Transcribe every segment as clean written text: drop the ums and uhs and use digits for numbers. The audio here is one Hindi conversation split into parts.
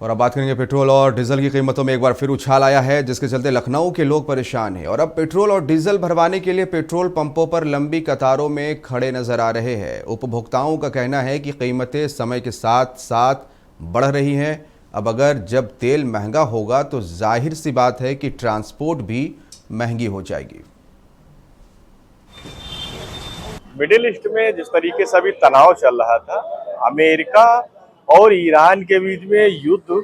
और अब बात करेंगे पेट्रोल और डीजल की कीमतों में एक बार फिर उछाल आया है, जिसके चलते लखनऊ के लोग परेशान हैं और अब पेट्रोल और डीजल भरवाने के लिए पेट्रोल पंपों पर लंबी कतारों में खड़े नजर आ रहे हैं। उपभोक्ताओं का कहना है कि कीमतें समय के साथ साथ बढ़ रही हैं। अब अगर जब तेल महंगा होगा तो जाहिर सी बात है कि ट्रांसपोर्ट भी महंगी हो जाएगी। मिडिल ईस्ट में जिस तरीके से अभी तनाव चल रहा था, अमेरिका और ईरान के बीच में युद्ध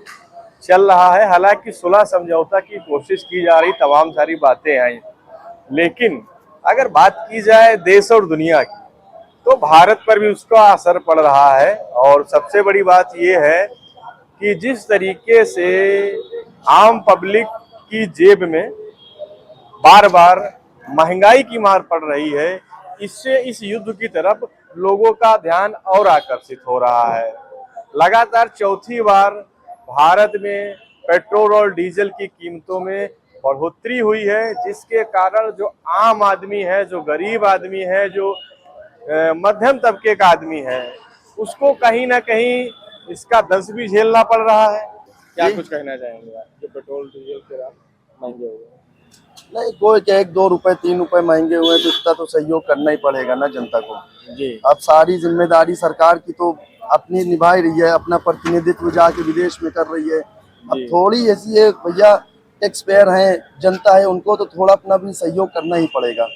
चल रहा है। हालांकि सुलह समझौता की कोशिश की जा रही, तमाम सारी बातें आई, लेकिन अगर बात की जाए देश और दुनिया की तो भारत पर भी उसका असर पड़ रहा है। और सबसे बड़ी बात यह है कि जिस तरीके से आम पब्लिक की जेब में बार बार महंगाई की मार पड़ रही है, इससे इस युद्ध की तरफ लोगों का ध्यान और आकर्षित हो रहा है। लगातार चौथी बार भारत में पेट्रोल और डीजल की कीमतों में बढ़ोतरी हुई है, जिसके कारण जो आम आदमी है, जो गरीब आदमी है, जो मध्यम तबके का आदमी है, उसको कहीं ना कहीं इसका दंश भी झेलना पड़ रहा है। क्या कुछ कहना चाहेंगे आप, जो पेट्रोल डीजल के दाम महंगे हो गए? नहीं, कोई क्या 1-2 रुपए 3 रुपए महंगे हुए तो इतना तो सहयोग करना ही पड़ेगा ना जनता को। जी। अब अब सारी जिम्मेदारी सरकार की तो अपनी निभा ही रही है, अपना प्रतिनिधित्व जाके विदेश में कर रही है। अब थोड़ी ऐसी है भैया, टैक्स पेयर है, जनता है, उनको तो थोड़ा अपना भी सहयोग करना ही पड़ेगा।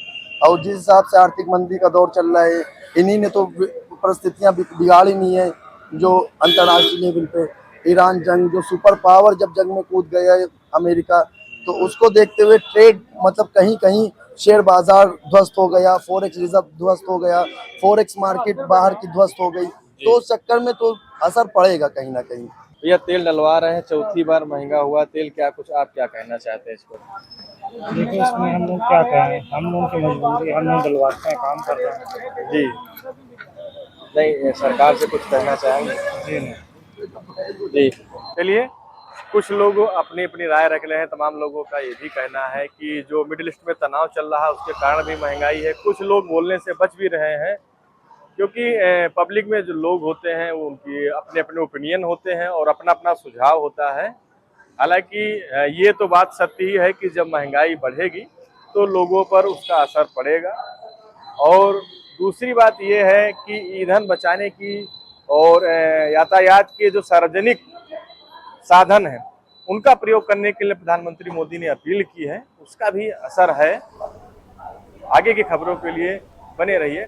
और जिस हिसाब से आर्थिक मंदी का दौर चल रहा है, इन्हीं ने तो परिस्थितियां बिगाड़ी नहीं है। जो अंतर्राष्ट्रीय लेवल पे ईरान जंग, जो सुपर पावर जब जंग में कूद गया है अमेरिका, तो उसको देखते हुए ट्रेड मतलब कहीं कहीं शेयर बाजार ध्वस्त हो गया, फॉरेक्स रिजर्व ध्वस्त हो गया, फॉरेक्स मार्केट बाहर की ध्वस्त हो गई। तो उस चक्कर में तो असर पड़ेगा कहीं ना कहीं। भैया, तेल डलवा रहे हैं, चौथी बार महंगा हुआ तेल, आप क्या कहना चाहते हैं इस पर? देखिए, इसमें हम लोग क्या कहें, हम लोग की मजबूरी, हम लोग डलवाते हैं, काम कर रहे हैं। जी। नहीं, सरकार से कुछ कहना चाहेंगे? जी नहीं। जी। चलिए, कुछ लोग अपनी अपनी राय रख रहे हैं। तमाम लोगों का ये भी कहना है कि जो मिडिल ईस्ट में तनाव चल रहा है उसके कारण भी महंगाई है। कुछ लोग बोलने से बच भी रहे हैं, क्योंकि पब्लिक में जो लोग होते हैं वो उनकी अपने अपने ओपिनियन होते हैं और अपना अपना सुझाव होता है। हालांकि ये तो बात सत्य ही है कि जब महंगाई बढ़ेगी तो लोगों पर उसका असर पड़ेगा। और दूसरी बात ये है कि ईंधन बचाने की और यातायात के जो सार्वजनिक साधन है उनका प्रयोग करने के लिए प्रधानमंत्री मोदी ने अपील की है, उसका भी असर है। आगे की खबरों के लिए बने रहिए।